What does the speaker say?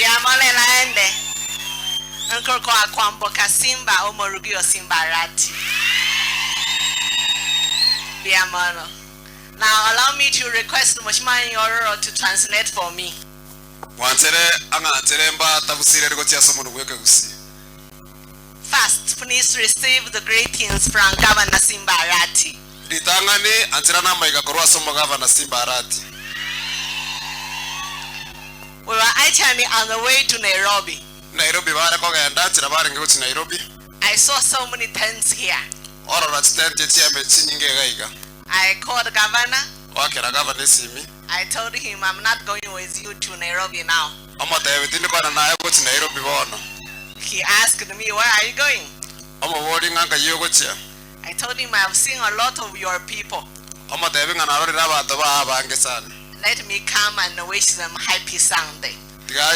Yamole laende. Uncle kwa kwamboka Simba omorugio Simbarati. Biamono. Now allow me to request Mheshimiwa Yororo to translate for me. First, please receive the greetings from Governor Simbarati. We were actually on the way to Nairobi. I saw so many tents here. I called the governor. I told him I'm not going with you to Nairobi now. He asked me, where are you going? I told him I've seen a lot of your people. Let me come and wish them happy Sunday.